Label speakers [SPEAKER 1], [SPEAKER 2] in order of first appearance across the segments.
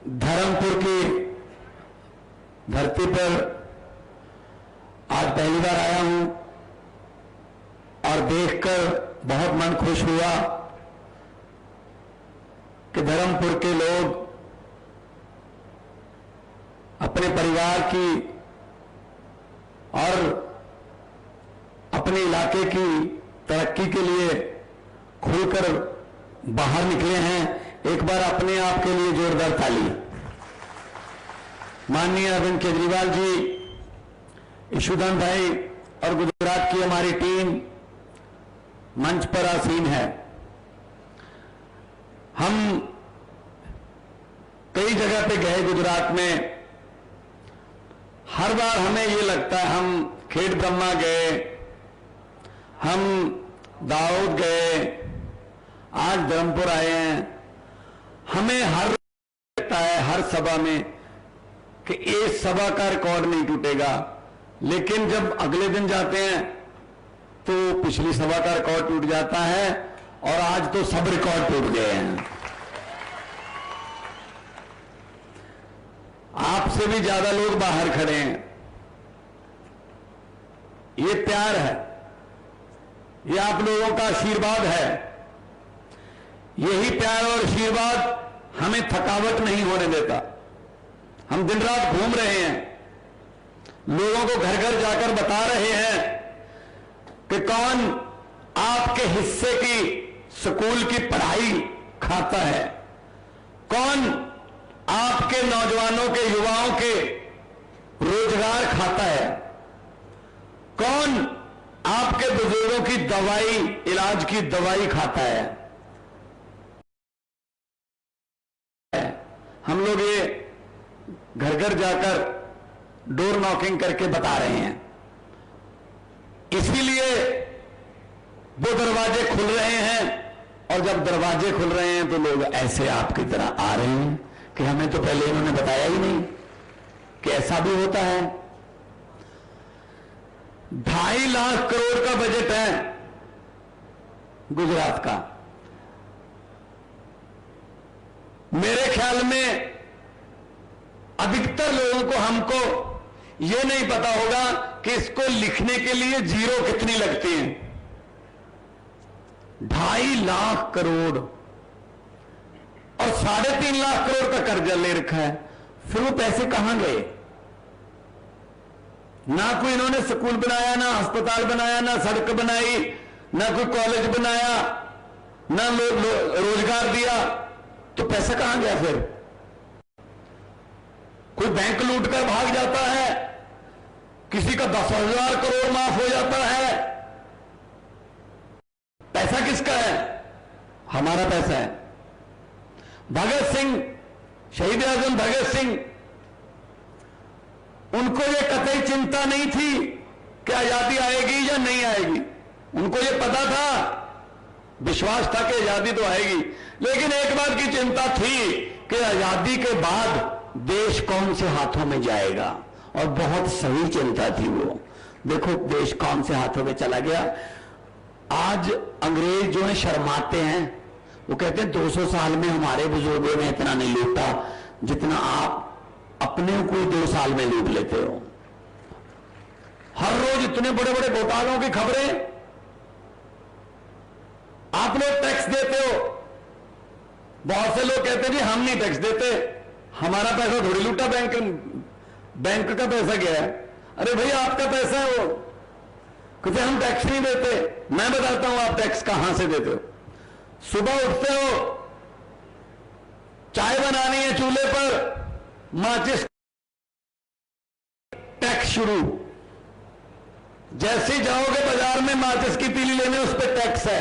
[SPEAKER 1] धर्मपुर की धरती पर आज पहली बार आया हूं और देखकर बहुत मन खुश हुआ कि धर्मपुर के लोग अपने परिवार की और अपने इलाके की तरक्की के लिए खुलकर बाहर निकले हैं। एक बार अपने आप के लिए जोरदार ताली। माननीय अरविंद केजरीवाल जी, ईशुदान भाई और गुजरात की हमारी टीम मंच पर आसीन है। हम कई जगह पे गए गुजरात में, हर बार हमें ये लगता है, हम खेड़ ब्रह्मा गए, हम दाऊद गए, आज धर्मपुर आए हैं। हमें हर लगता है हर सभा में कि इस सभा का रिकॉर्ड नहीं टूटेगा, लेकिन जब अगले दिन जाते हैं तो पिछली सभा का रिकॉर्ड टूट जाता है और आज तो सब रिकॉर्ड टूट गए हैं। आपसे भी ज्यादा लोग बाहर खड़े हैं। ये प्यार है, ये आप लोगों का आशीर्वाद है। यही प्यार और आशीर्वाद हमें थकावट नहीं होने देता। हम दिन रात घूम रहे हैं, लोगों को घर घर जाकर बता रहे हैं कि कौन आपके हिस्से की स्कूल की पढ़ाई खाता है, कौन आपके नौजवानों के युवाओं के रोजगार खाता है, कौन आपके बुजुर्गों की दवाई, इलाज की दवाई खाता है। हम लोग ये घर घर जाकर डोर नॉकिंग करके बता रहे हैं। इसीलिए वो दरवाजे खुल रहे हैं, और जब दरवाजे खुल रहे हैं तो लोग ऐसे आपकी तरह आ रहे हैं कि हमें तो पहले इन्होंने बताया ही नहीं कि ऐसा भी होता है। 2.5 लाख करोड़ का बजट है गुजरात का। मेरे ख्याल में अधिकतर लोगों को, हमको यह नहीं पता होगा कि इसको लिखने के लिए जीरो कितनी लगती है। 2.5 लाख करोड़ और 3.5 लाख करोड़ का कर्जा ले रखा है। फिर वो पैसे कहां गए? ना कोई इन्होंने स्कूल बनाया, ना अस्पताल बनाया, ना सड़क बनाई, ना कोई कॉलेज बनाया, ना रोजगार दिया, तो पैसा कहां गया? फिर कोई बैंक लूटकर भाग जाता है, किसी का 10,000 करोड़ माफ हो जाता है। पैसा किसका है? हमारा पैसा है। भगत सिंह, शहीद आजम भगत सिंह, उनको यह कतई चिंता नहीं थी कि आजादी आएगी या नहीं आएगी। उनको यह पता था, विश्वास था कि आजादी तो आएगी, लेकिन एक बात की चिंता थी कि आजादी के बाद देश कौन से हाथों में जाएगा, और बहुत सही चिंता थी वो। देखो देश कौन से हाथों में चला गया। आज अंग्रेज जो है शर्माते हैं, वो कहते हैं 200 साल में हमारे बुजुर्गों ने इतना नहीं लूटा जितना आप अपने को 2 साल में लूट लेते हो। हर रोज इतने बड़े बड़े घोटालों की खबरें। आप लोग टैक्स देते हो, बहुत से लोग कहते हैं जी हम नहीं टैक्स देते, हमारा पैसा थोड़ी लूटा, बैंक का पैसा गया है। अरे भैया आपका पैसा है वो, कहते हम टैक्स नहीं देते। मैं बताता हूं आप टैक्स कहां से देते हो। सुबह उठते हो, चाय बनानी है चूल्हे पर, माचिस टैक्स शुरू। जैसे ही जाओगे बाजार में माचिस की तीली लेने, उस पर टैक्स है।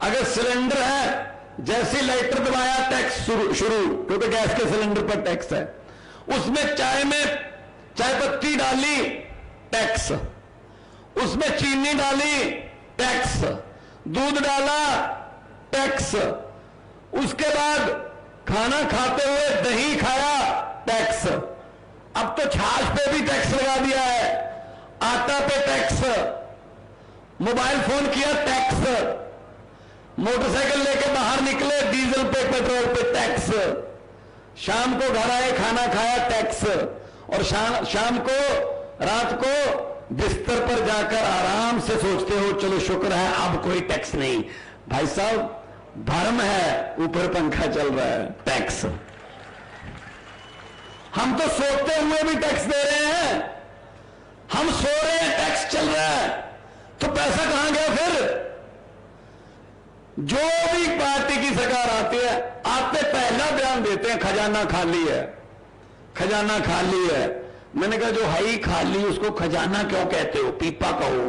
[SPEAKER 1] अगर सिलेंडर है, जैसे लाइटर दबाया टैक्स शुरू, क्योंकि गैस के सिलेंडर पर टैक्स है। उसमें चाय में चाय पत्ती डाली, टैक्स। उसमें चीनी डाली, टैक्स। दूध डाला, टैक्स। उसके बाद खाना खाते हुए दही खाया, टैक्स। अब तो छाछ पे भी टैक्स लगा दिया है, आटा पे टैक्स, मोबाइल फोन किया टैक्स, मोटरसाइकिल लेके बाहर निकले डीजल पे, पेट्रोल पे टैक्स, शाम को घर आए, खाना खाया, टैक्स, और शाम को, रात को बिस्तर पर जाकर आराम से सोचते हो चलो शुक्र है अब कोई टैक्स नहीं। भाई साहब, धर्म है, ऊपर पंखा चल रहा है, टैक्स। हम तो सोते हुए भी टैक्स दे रहे हैं, हम सो रहे हैं, टैक्स चल रहा है, तो पैसा कहां गया फिर? जो भी पार्टी की सरकार आती है, आते पहला बयान देते हैं खजाना खाली है, खजाना खाली है। मैंने कहा जो है ही खाली उसको खजाना क्यों कहते हो? पीपा कहो,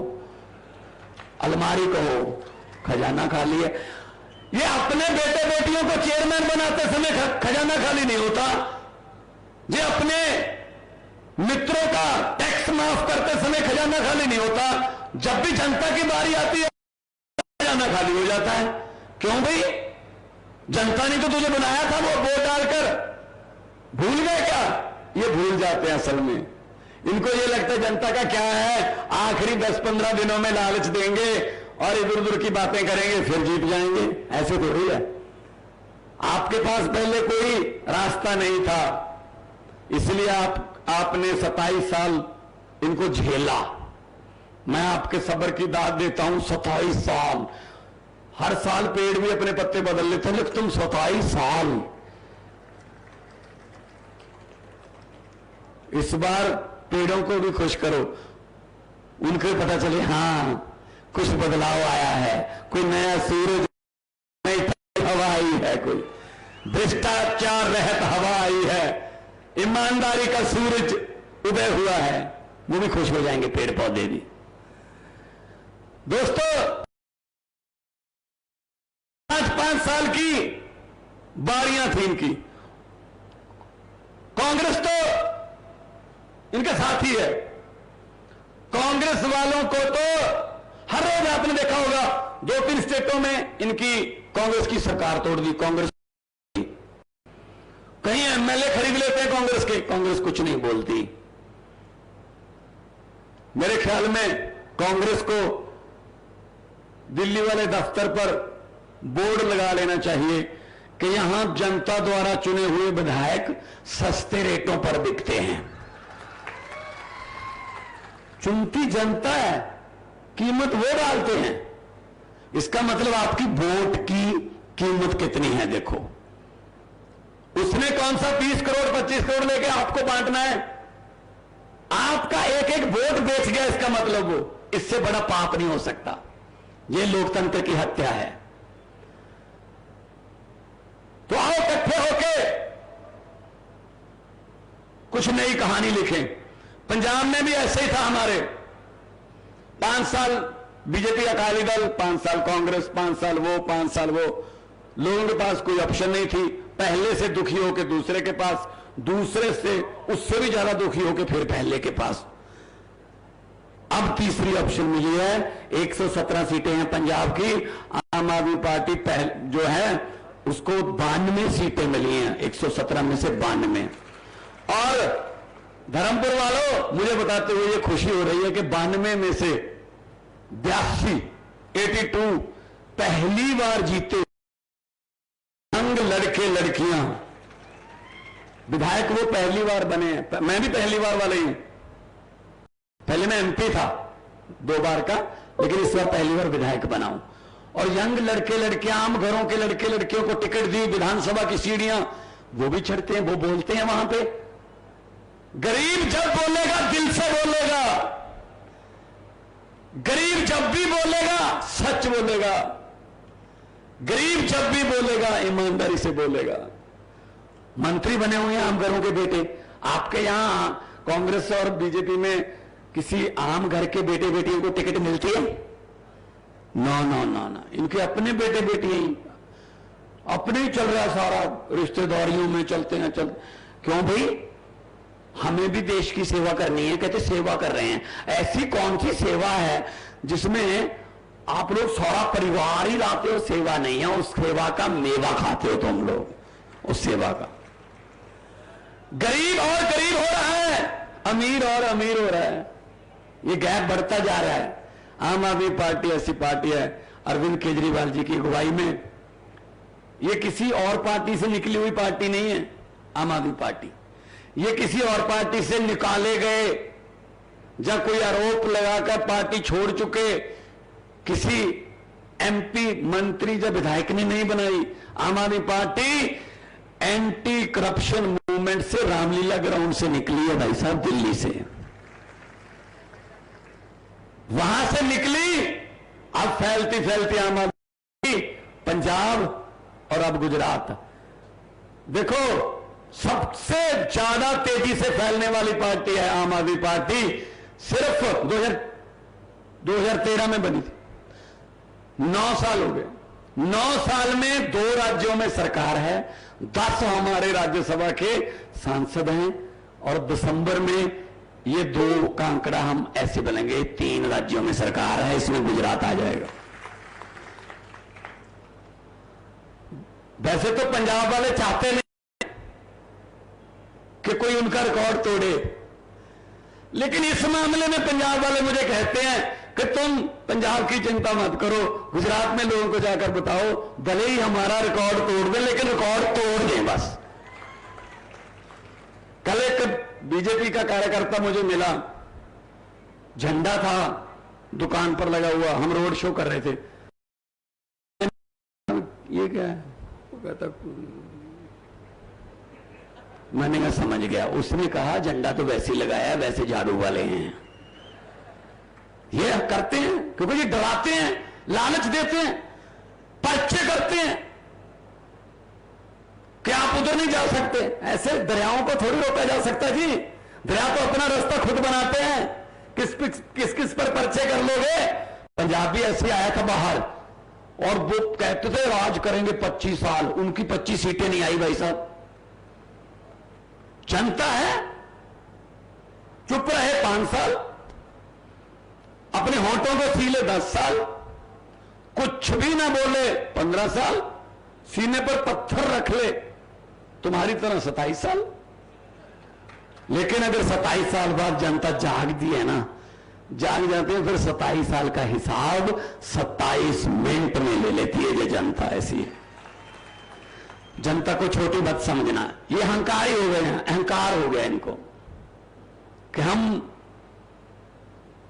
[SPEAKER 1] अलमारी कहो, खजाना खाली है। ये अपने बेटे बेटियों को चेयरमैन बनाते समय खजाना खाली नहीं होता, ये अपने मित्रों का टैक्स माफ करते समय खजाना खाली नहीं होता, जब भी जनता की बारी आती है खजाना खाली हो जाता है। क्यों भाई? जनता ने तो तुझे बनाया था, वो वोट डालकर, भूल गए क्या? ये भूल जाते हैं असल में। इनको ये लगता है जनता का क्या है, आखिरी 10-15 दिनों में लालच देंगे और इधर उधर की बातें करेंगे, फिर जीत जाएंगे। ऐसे थोड़ी है। आपके पास पहले कोई रास्ता नहीं था, इसलिए आपने 27 साल इनको झेला। मैं आपके सब्र की दाद देता हूं। 27 साल, हर साल पेड़ भी अपने पत्ते बदल लेते हैं, लेकिन तुम 27 साल। इस बार पेड़ों को भी खुश करो, उनको पता चले हाँ कुछ बदलाव आया है, कोई नया सूरज, नई हवा आई है, कोई भ्रष्टाचार रहित हवा आई है, ईमानदारी का सूरज उदय हुआ है। वो भी खुश हो जाएंगे, पेड़ पौधे भी। दोस्तों, 5 साल की बारियां थी इनकी। कांग्रेस तो इनका साथी है। कांग्रेस वालों को तो हर रोज आपने देखा होगा 2-3 स्टेटों में इनकी कांग्रेस की सरकार तोड़ दी। कांग्रेस कहीं एमएलए खरीद लेते हैं कांग्रेस के, कांग्रेस कुछ नहीं बोलती। मेरे ख्याल में कांग्रेस को दिल्ली वाले दफ्तर पर बोर्ड लगा लेना चाहिए कि यहां जनता द्वारा चुने हुए विधायक सस्ते रेटों पर बिकते हैं। चुनती जनता है, कीमत वो डालते हैं। इसका मतलब आपकी वोट की कीमत कितनी है देखो। उसने कौन सा 20 करोड़ 25 करोड़ लेके आपको बांटना है? आपका एक एक वोट बेच गया, इसका मतलब वो, इससे बड़ा पाप नहीं हो सकता। ये लोकतंत्र की हत्या है। तो आओ इकट्ठे होके कुछ नई कहानी लिखें। पंजाब में भी ऐसे ही था हमारे। 5 साल बीजेपी अकाली दल, 5 साल कांग्रेस, 5 साल वो, 5 साल वो। लोगों के पास कोई ऑप्शन नहीं थी। पहले से दुखी होकर दूसरे के पास, दूसरे से उससे भी ज्यादा दुखी होकर फिर पहले के पास। अब तीसरी ऑप्शन मिली है। 117 सीटें हैं पंजाब की। आम आदमी पार्टी जो है उसको 92 सीटें मिली हैं, 117 में से 92। और धर्मपुर वालों, मुझे बताते हुए ये खुशी हो रही है कि 92 में से 82 पहली बार जीते संग लड़के लड़कियां विधायक, वो पहली बार बने हैं। मैं भी पहली बार वाला ही हूं। पहले मैं एमपी था 2 बार का, लेकिन इस बार पहली बार विधायक बना हूं। और यंग लड़के लड़कियां, आम घरों के लड़के लड़कियों को टिकट दी, विधानसभा की सीढ़ियां वो भी चढ़ते हैं, वो बोलते हैं वहां पे। गरीब जब बोलेगा दिल से बोलेगा, गरीब जब भी बोलेगा सच बोलेगा, गरीब जब भी बोलेगा ईमानदारी से बोलेगा। मंत्री बने हुए हैं आम घरों के बेटे। आपके यहां कांग्रेस और बीजेपी में किसी आम घर के बेटे बेटियों को टिकट मिलती है? नो नो नो नो, इनके अपने बेटे बेटियां ही, अपने ही चल रहा सारा, रिश्तेदारियों में चलते हैं। क्यों भाई? हमें भी देश की सेवा करनी है। कहते सेवा कर रहे हैं। ऐसी कौन सी सेवा है जिसमें आप लोग सारा परिवार ही लाते हो? सेवा नहीं है, उस सेवा का मेवा खाते हो तुम लोग, उस सेवा का। गरीब और गरीब हो रहा है, अमीर और अमीर हो रहा है। ये गैप बढ़ता जा रहा है। आम आदमी पार्टी ऐसी पार्टी है, अरविंद केजरीवाल जी की अगुवाई में। ये किसी और पार्टी से निकली हुई पार्टी नहीं है। आम आदमी पार्टी। ये किसी और पार्टी से निकाले गए, जब कोई आरोप लगाकर पार्टी छोड़ चुके किसी एमपी मंत्री या विधायक ने नहीं बनाई। आम आदमी पार्टी एंटी करप्शन मूवमेंट से रामलीला ग्राउंड से निकली है भाई साहब, दिल्ली से, वहां से निकली, अब फैलती फैलती आम आदमी पंजाब और अब गुजरात। देखो सबसे ज्यादा तेजी से फैलने वाली पार्टी है आम आदमी पार्टी। सिर्फ 2013 में बनी थी, 9 साल हो गए। 9 साल में 2 राज्यों में सरकार है, 10 हमारे राज्यसभा के सांसद हैं, और दिसंबर में ये 2 का आंकड़ा हम ऐसे बनेंगे, 3 राज्यों में सरकार है, इसमें गुजरात आ जाएगा। वैसे तो पंजाब वाले चाहते नहीं कि कोई उनका रिकॉर्ड तोड़े, लेकिन इस मामले में पंजाब वाले मुझे कहते हैं कि तुम पंजाब की चिंता मत करो, गुजरात में लोगों को जाकर बताओ, भले ही हमारा रिकॉर्ड तोड़ दे लेकिन रिकॉर्ड तोड़ दें बस। कल एक बीजेपी का कार्यकर्ता मुझे मिला, झंडा था दुकान पर लगा हुआ, हम रोड शो कर रहे थे। ये क्या है? वो कहता, मैंने कहा समझ गया। उसने कहा झंडा तो वैसे ही लगाया, वैसे झाड़ू वाले हैं। ये करते हैं क्योंकि ये डराते हैं, लालच देते हैं, पर्चे करते हैं कि आप उधर नहीं जा सकते। ऐसे दरियाओं को थोड़ी रोका जा सकता जी, दरिया तो अपना रास्ता खुद बनाते हैं। किस किस पर पर्चे कर लोगे? पंजाबी ऐसे आया था बाहर और वो कहते थे राज करेंगे 25 साल, उनकी 25 सीटें नहीं आई भाई साहब। जनता है, चुप रहे 5 साल, अपने होंठों को सीले 10 साल, कुछ भी ना बोले 15 साल, सीने पर पत्थर रख ले तुम्हारी तरह 27 साल। लेकिन अगर 27 साल बाद जनता जागती है ना, जाग जाते हैं, फिर 27 साल का हिसाब 27 मिनट में ले लेती है। ये जनता ऐसी है। जनता को छोटी मत समझना, ये अहंकारी हो गए हैं, अहंकार हो गया इनको कि हम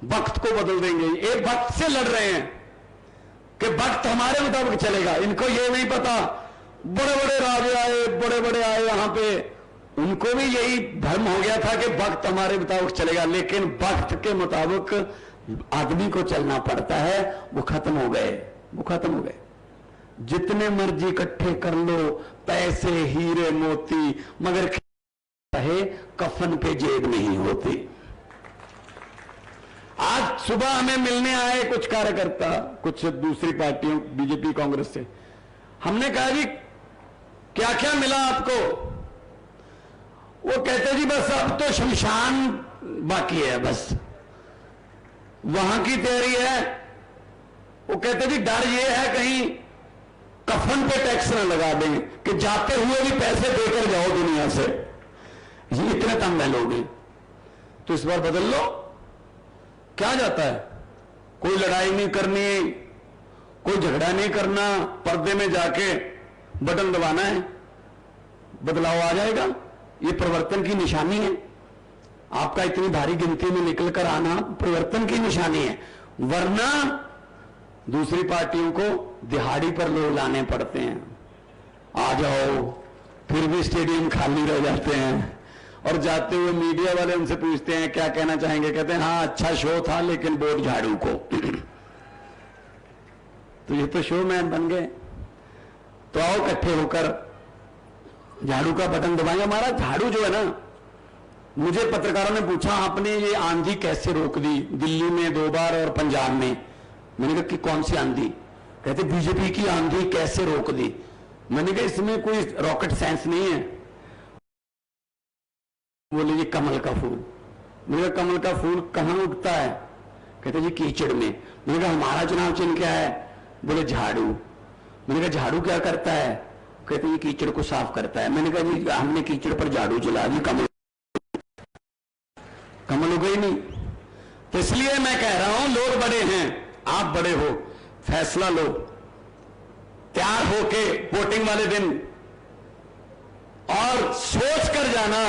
[SPEAKER 1] वक्त को बदल देंगे। एक वक्त से लड़ रहे हैं कि वक्त हमारे मुताबिक चलेगा। इनको ये नहीं पता, बड़े बड़े राजे आए, बड़े बड़े आए यहां पे, उनको भी यही भ्रम हो गया था कि वक्त हमारे मुताबिक चलेगा, लेकिन वक्त के मुताबिक आदमी को चलना पड़ता है। वो खत्म हो गए, वो खत्म हो गए। जितने मर्जी इकट्ठे कर लो पैसे, हीरे मोती, मगर रहे कफन पे जेब नहीं होती। आज सुबह हमें मिलने आए कुछ कार्यकर्ता, कुछ दूसरी पार्टियों, बीजेपी कांग्रेस से। हमने कहा जी क्या क्या मिला आपको? वो कहते जी बस अब तो शमशान बाकी है, बस वहां की तैयारी है। वो कहते जी डर ये है कहीं कफन पे टैक्स ना लगा दें कि जाते हुए भी पैसे देकर जाओ दुनिया से। ये इतने तंग है लोग हैं, तो इस बार बदल लो। क्या जाता है? कोई लड़ाई नहीं करनी, कोई झगड़ा नहीं करना, पर्दे में जाके बटन दबाना है, बदलाव आ जाएगा। ये परिवर्तन की निशानी है। आपका इतनी भारी गिनती में निकलकर आना परिवर्तन की निशानी है, वरना दूसरी पार्टियों को दिहाड़ी पर लोग लाने पड़ते हैं। आ जाओ, फिर भी स्टेडियम खाली रह जाते हैं, और जाते हुए मीडिया वाले उनसे पूछते हैं क्या कहना चाहेंगे, कहते हैं हाँ अच्छा शो था लेकिन वोट झाड़ू को। तो ये तो शो मैन बन गए। तो आओ इकट्ठे होकर झाड़ू का बटन दबाएंगे। हमारा झाड़ू जो है ना, मुझे पत्रकारों ने पूछा आपने ये आंधी कैसे रोक दी, दिल्ली में 2 बार और पंजाब में। मैंने कहा कि कौन सी आंधी? कहते बीजेपी की आंधी कैसे रोक दी। मैंने कहा इसमें कोई रॉकेट साइंस नहीं है। बोले ये कमल का फूल। मैंने कहा कमल का फूल कहां उगता है? कहते जी कीचड़ में। मैंने कहा हमारा चुनाव चिन्ह क्या है? बोले झाड़ू। मैंने कहा झाड़ू क्या करता है? कहते ये कीचड़ को साफ करता है। मैंने कहा जी हमने कीचड़ पर झाड़ू चला दी, कमल उगे ही नहीं। तो इसलिए मैं कह रहा हूं लोग बड़े हैं, आप बड़े हो, फैसला लो, तैयार होके वोटिंग वाले दिन और सोच कर जाना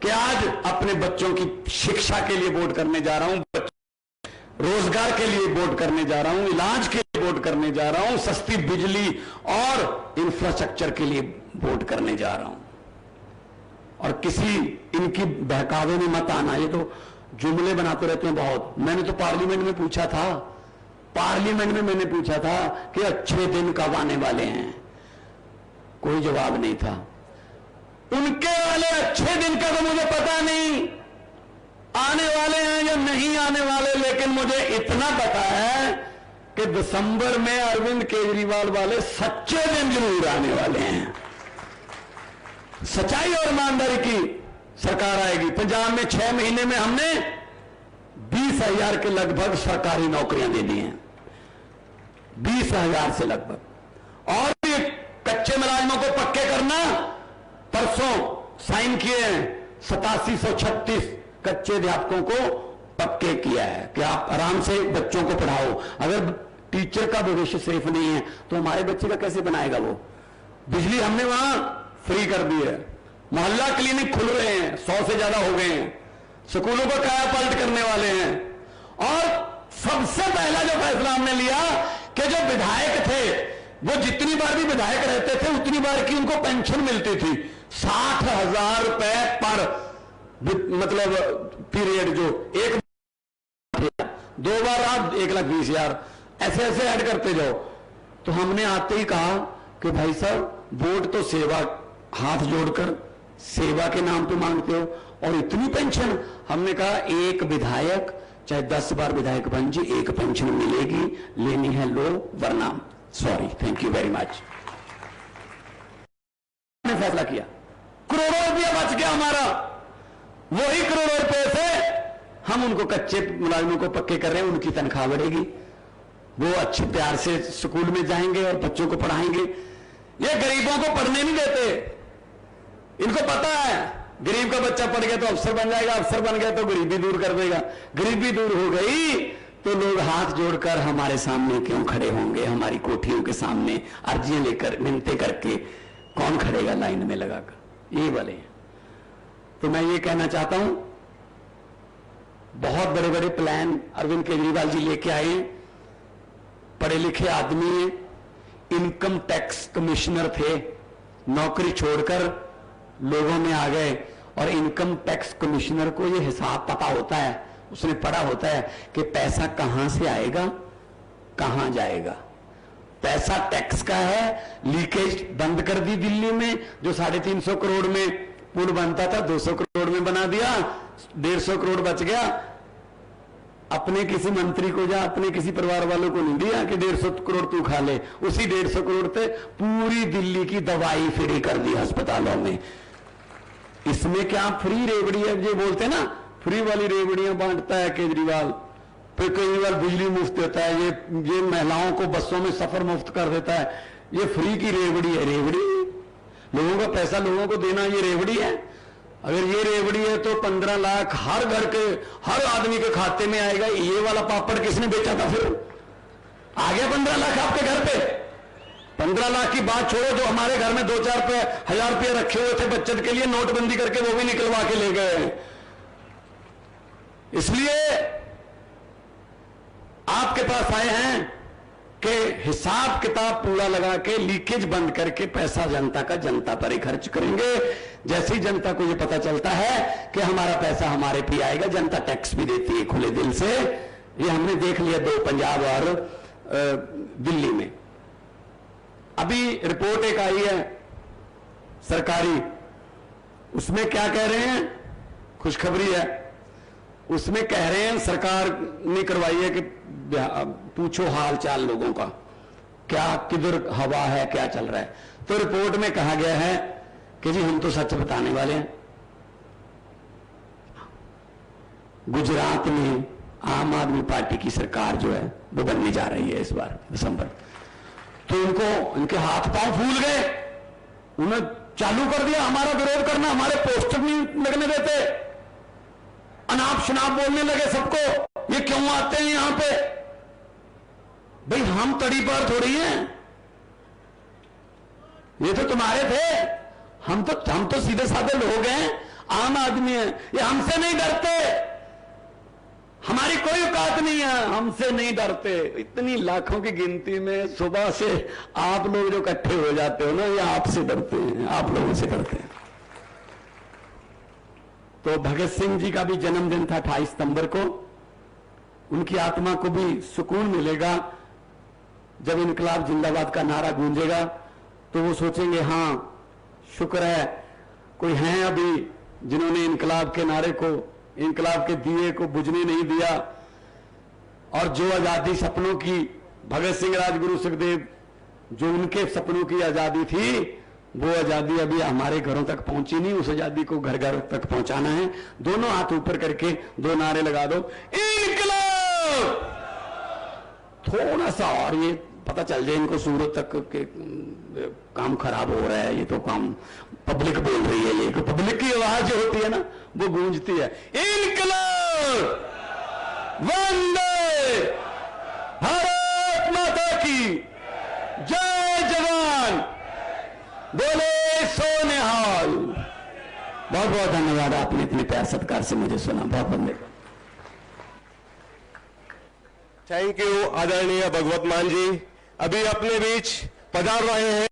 [SPEAKER 1] कि आज अपने बच्चों की शिक्षा के लिए वोट करने जा रहा हूं, रोजगार के लिए वोट करने जा रहा हूं, इलाज के लिए वोट करने जा रहा हूं, सस्ती बिजली और इंफ्रास्ट्रक्चर के लिए वोट करने जा रहा हूं। और किसी इनकी बहकावे में मत आना, ये तो जुमले बनाते रहते हैं बहुत। मैंने तो पार्लियामेंट में पूछा था, मैंने पूछा था कि अच्छे दिन कब आने वाले हैं, कोई जवाब नहीं था। उनके वाले अच्छे दिन का तो मुझे पता नहीं आने वाले हैं या नहीं आने वाले, लेकिन मुझे इतना पता है कि दिसंबर में अरविंद केजरीवाल वाले सच्चे दिन जरूर आने वाले हैं। सच्चाई और ईमानदारी की सरकार आएगी। पंजाब में 6 महीने में हमने 20,000 के लगभग सरकारी नौकरियां दे दी हैं, 20,000 से लगभग। और भी कच्चे मुलाजिमों को पक्के करना, परसों साइन किए हैं 8736 कच्चे अध्यापकों को पक्के किया है कि आप आराम से बच्चों को पढ़ाओ। अगर टीचर का भविष्य सेफ नहीं है तो हमारे बच्चे का कैसे बनाएगा वो। बिजली हमने वहां फ्री कर दी है, मोहल्ला क्लिनिक खुल रहे हैं, 100 से ज्यादा हो गए हैं, स्कूलों को काया पलट करने वाले हैं। और सबसे पहला जो फैसला हमने लिया कि जो विधायक थे वो जितनी बार भी विधायक रहते थे उतनी बार की उनको पेंशन मिलती थी, 60,000 रुपए पर मतलब पीरियड, जो एक 2 बार आप 1,20,000 ऐसे ऐसे ऐड करते जाओ। तो हमने आते ही कहा कि भाई साहब वोट तो सेवा, हाथ जोड़कर सेवा के नाम पे मांगते हो और इतनी पेंशन। हमने कहा एक विधायक चाहे 10 बार विधायक बन जी, एक पेंशन मिलेगी, लेनी है लो वरना sorry, thank you very much. हमने फैसला किया, करोड़ों रुपया बच गया हमारा। वही करोड़ों रुपए से हम उनको कच्चे मुलाजिमों को पक्के कर रहे हैं, उनकी तनख्वाह बढ़ेगी, वो अच्छे प्यार से स्कूल में जाएंगे और बच्चों को पढ़ाएंगे। ये गरीबों को पढ़ने नहीं देते, इनको पता है गरीब का बच्चा पढ़ गया तो अफसर बन जाएगा, अफसर बन गया तो गरीबी दूर कर देगा, गरीबी दूर हो गई तो लोग हाथ जोड़कर हमारे सामने क्यों खड़े होंगे, हमारी कोठियों के सामने अर्जियां लेकर मिन्नतें करके कौन खड़ेगा लाइन में लगाकर, ये वाले। तो मैं ये कहना चाहता हूं, बहुत बड़े बड़े प्लान अरविंद केजरीवाल जी लेके आए, पढ़े लिखे आदमी हैं, इनकम टैक्स कमिश्नर थे, नौकरी छोड़कर लोगों में आ गए। और इनकम टैक्स कमिश्नर को ये हिसाब पता होता है, उसने पढ़ा होता है कि पैसा कहां से आएगा कहां जाएगा। पैसा टैक्स का है, लीकेज बंद कर दी दिल्ली में, जो 350 करोड़ में पुल बनता था 200 करोड़ में बना दिया, 150 करोड़ बच गया। अपने किसी मंत्री को या अपने किसी परिवार वालों को नहीं दिया कि 150 करोड़ तू खा ले, उसी 150 करोड़ पे पूरी दिल्ली की दवाई फ्री कर दी अस्पतालों में। इसमें क्या फ्री रेवड़ी है, ये बोलते ना फ्री वाली रेवड़ियां बांटता है केजरीवाल, फिर केजरीवाल बिजली मुफ्त देता है, ये महिलाओं को बसों में सफर मुफ्त कर देता है, ये फ्री की रेवड़ी है। रेवड़ी, लोगों का पैसा लोगों को देना ये रेवड़ी है। अगर ये रेवड़ी है तो 15 लाख हर घर के हर आदमी के खाते में आएगा। ये वाला पापड़ किसने बेचा था, फिर आ गया 15 लाख आपके घर पे। 15 लाख की बात छोड़ो, जो हमारे घर में 2-4 हजार रुपये रखे हुए थे बचत के लिए, नोटबंदी करके वो भी निकलवा के ले गए। इसलिए आपके पास आए हैं कि हिसाब किताब पूरा लगा के लीकेज बंद करके पैसा जनता का जनता पर ही खर्च करेंगे। जैसे ही जनता को यह पता चलता है कि हमारा पैसा हमारे पे आएगा, जनता टैक्स भी देती है खुले दिल से। ये हमने देख लिया 2 पंजाब और दिल्ली में। अभी रिपोर्ट एक आई है सरकारी, उसमें क्या कह रहे हैं, खुशखबरी है, उसमें कह रहे हैं सरकार ने करवाई है कि पूछो हाल चाल लोगों का, क्या किधर हवा है, क्या चल रहा है। तो रिपोर्ट में कहा गया है कि जी हम तो सच बताने वाले हैं। गुजरात में आम आदमी पार्टी की सरकार जो है वो बनने जा रही है इस बार दिसंबर। तो इनके हाथ पांव फूल गए, उन्हें चालू कर दिया हमारा विरोध करना, हमारे पोस्टर नहीं लगने देते, अनाप शनाप बोलने लगे सबको, ये क्यों आते हैं यहां पे। भाई हम तड़ी पर थोड़ी हैं, ये तो तुम्हारे थे, हम तो सीधे साधे लोग हैं, आम आदमी हैं, ये हमसे नहीं डरते, हमारी कोई औकात नहीं है, हमसे नहीं डरते। इतनी लाखों की गिनती में सुबह से आप लोग जो इकट्ठे हो जाते हो ना, ये आपसे डरते हैं, आप लोगों से डरते हैं। तो भगत सिंह जी का भी जन्मदिन था 28 सितंबर को। उनकी आत्मा को भी सुकून मिलेगा जब इनकलाब जिंदाबाद का नारा गूंजेगा, तो वो सोचेंगे हाँ शुक्र है कोई हैं अभी जिन्होंने इनकलाब के नारे को, इनकलाब के दिए को बुझने नहीं दिया, और जो आजादी सपनों की भगत सिंह, राजगुरु, सुखदेव, जो उनके सपनों की आजादी थी, वो आजादी अभी हमारे घरों तक पहुंची नहीं। उस आजादी को घर घर तक पहुंचाना है। दोनों हाथ ऊपर करके दो नारे लगा दो, इनकलाब। थोड़ा सा और ये पता चल जाए इनको सूरत तक के काम खराब हो रहा है, ये तो काम पब्लिक बोल रही है, ये पब्लिक की आवाज जो होती है ना वो गूंजती है, इनकलाब, वंदे भारत माता की जय, जवान बोले सो निहाल। बहुत बहुत धन्यवाद, आपने इतने प्यार सत्कार से मुझे सुना, बहुत धन्यवाद।
[SPEAKER 2] थैंक यू आदरणीय भगवत मान जी। अभी अपने बीच पधार रहे हैं